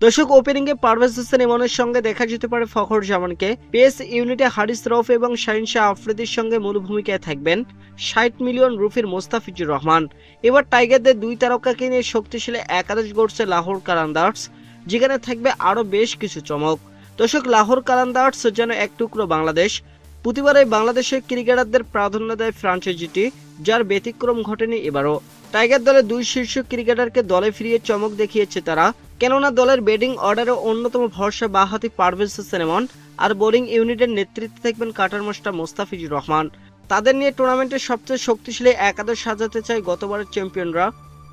দর্শক, ওপেনিংয়ে পারভেজ হোসেন ইমনের সঙ্গে দেখা যেতে পারে ফখর জামানকে। পেস ইউনিটে হারিস রউফ এবং শাহিন শাহ আফ্রিদির সঙ্গে মূল ভূমিকায় থাকবেন ৬০ মিলিয়ন রুপির মোস্তাফিজুর রহমান। এবার টাইগারদের দুই তারকাকে নিয়ে শক্তিশালী একাদশ গড়ছে লাহোর কালান্দার্স, যেখানে থাকবে আরও বেশ কিছু চমক। দর্শক, লাহোর কালান্দার্স যেন এক টুকরো বাংলাদেশ। প্রতিবারে বাংলাদেশের ক্রিকেটারদের প্রাধান্য দেয় ফ্রাঞ্চাইজিটি, যার ব্যতিক্রম ঘটেনি এবারও। টাইগার দলের দুই শীর্ষ ক্রিকেটারকে দলে ফিরিয়ে চমক দেখিয়েছে তারা, কেননা দলের ব্যাটিং অর্ডারে অন্যতম ভরসা বাঁহাতি পারভেজ হোসেন ইমন, আর বোলিং ইউনিটের নেতৃত্বে থাকবেন কাটার মাস্টার মোস্তাফিজুর রহমান। তাদের নিয়ে টুর্নামেন্টের সবচেয়ে শক্তিশালী একাদশ সাজাতে চায় গতবারের চ্যাম্পিয়নরা।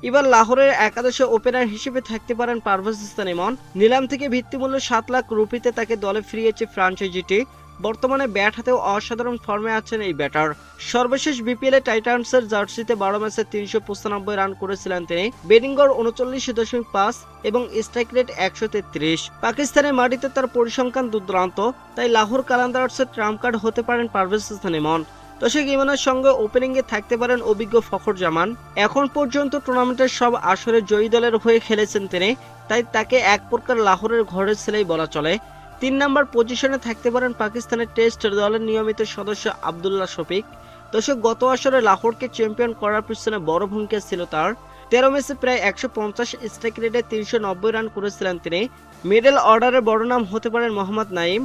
এবার লাহোরের একাদশে ওপেনার হিসেবে থাকতে পারেন পারভেজ হোসেন ইমন। নিলাম থেকে ভিত্তিমূল্য ৭ লাখ রুপিতে তাকে দলে ফিরিয়েছে ফ্রাঞ্চাইজিটি। বর্তমানে ব্যাট হাতেও অসাধারণ ফর্মে আছেন এই ব্যাটার। সর্বশেষ বিপিএলে টাইটান্সের জার্সিতে ১২ ম্যাচে ৩৯৫ রান করেছিলেন তিনি। ব্যাটিং গড় ৩৯.৫ এবং স্ট্রাইক রেট ১৩৩। পাকিস্তানের মাটিতে তার পরিসংখ্যান দুর্দান্ত, তাই লাহোর কালান্দার্সের ট্রাম্প কার্ড হতে পারেন পারভেজ হোসেন ইমন। দর্শক, ইমনের সঙ্গে ওপেনিংয়ে থাকতে পারেন অভিজ্ঞ ফখর জামান। এখন পর্যন্ত টুর্নামেন্টের সব আসরে জয়ী দলের হয়ে খেলেছেন তিনি, তাই তাকে এক প্রকার লাহোরের ঘরের ছেলেই বলা চলে। ৩ নম্বর পজিশনে থাকতে পারেন পাকিস্তানের টেস্ট দলের নিয়মিত সদস্য আবদুল্লাহ শফিক। দর্শক, গত আসরে লাহোরকে চ্যাম্পিয়ন করার পিছনে বড় ভূমিকা ছিল তার। ১৩ ম্যাচে প্রায় ১৫০ স্ট্রাইক রেটে ৩৯০ রান করেছিলেন তিনি। মিডল অর্ডারের বড় নাম হতে পারেন মোহাম্মদ নাইম।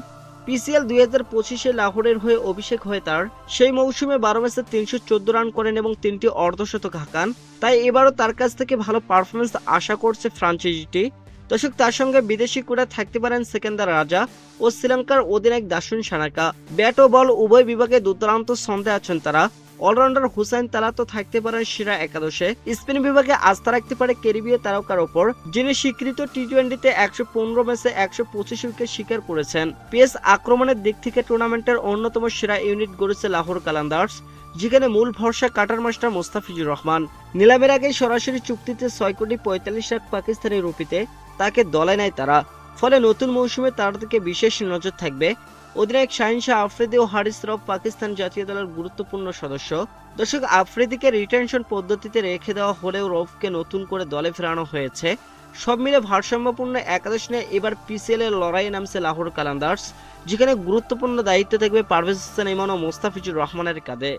পিসিএল ২০২৫-এ লাহোরের হয়ে অভিষেক হয় তার। সেই মৌসুমে ১২ ম্যাচে ৩১৪ রান করেন এবং ৩টি অর্ধশতক হাঁকান। তাই এবারও তার কাছ থেকে ভালো পারফরমেন্স আশা করছে ফ্রাঞ্চাইজিটি। দর্শক, তার সঙ্গে বিদেশি কোটা থাকতে পারেন সেকেন্দার রাজা ও শ্রীলঙ্কার অধিনায়ক দাসুন সানাকা। ব্যাট ও বল উভয় বিভাগে দুর্দান্ত ছন্দে আছেন তারা। অলরাউন্ডার হুসাইন তালা তো থাকতে পারেন সেরা একাদশে। স্পিন বিভাগে আস্থা রাখতে পারে ক্যারিবীয় তারকার ওপর, যিনি স্বীকৃত টি-টোয়েন্টিতে ১১৫ ম্যাচে ১২৫ উইকেট শিকার করেছেন। পেস আক্রমণের দিক থেকে টুর্নামেন্টের অন্যতম সেরা ইউনিট গড়েছে লাহোর কালান্দার্স, যেখানে মূল ভরসা কাটার মাস্টার মোস্তাফিজুর রহমান। নিলামের আগে সরাসরি চুক্তিতে ৬,৪৫,০০,০০০ পাকিস্তানি রুপিতে তাকে দলে নেয় তারা। ফলে নতুন মৌসুমে তার দিকে বিশেষ নজর থাকবে। অধিনায়ক শাহিন শাহ আফ্রিদি ও হারিস রউফ পাকিস্তান জাতীয় দলের গুরুত্বপূর্ণ সদস্য। দর্শক, আফ্রিদিকে রিটেনশন পদ্ধতিতে রেখে দেওয়া হলেও রউফকে নতুন করে দলে ফেরানো হয়েছে। সব মিলে ভারসাম্যপূর্ণ একাদশ নিয়ে এবার পিসিএল এর লড়াইয়ে নামছে লাহোর কালান্দার্স, যেখানে গুরুত্বপূর্ণ দায়িত্ব থাকবে পারভেজ হোসেন ইমন ও মোস্তাফিজুর রহমানের কাঁধে।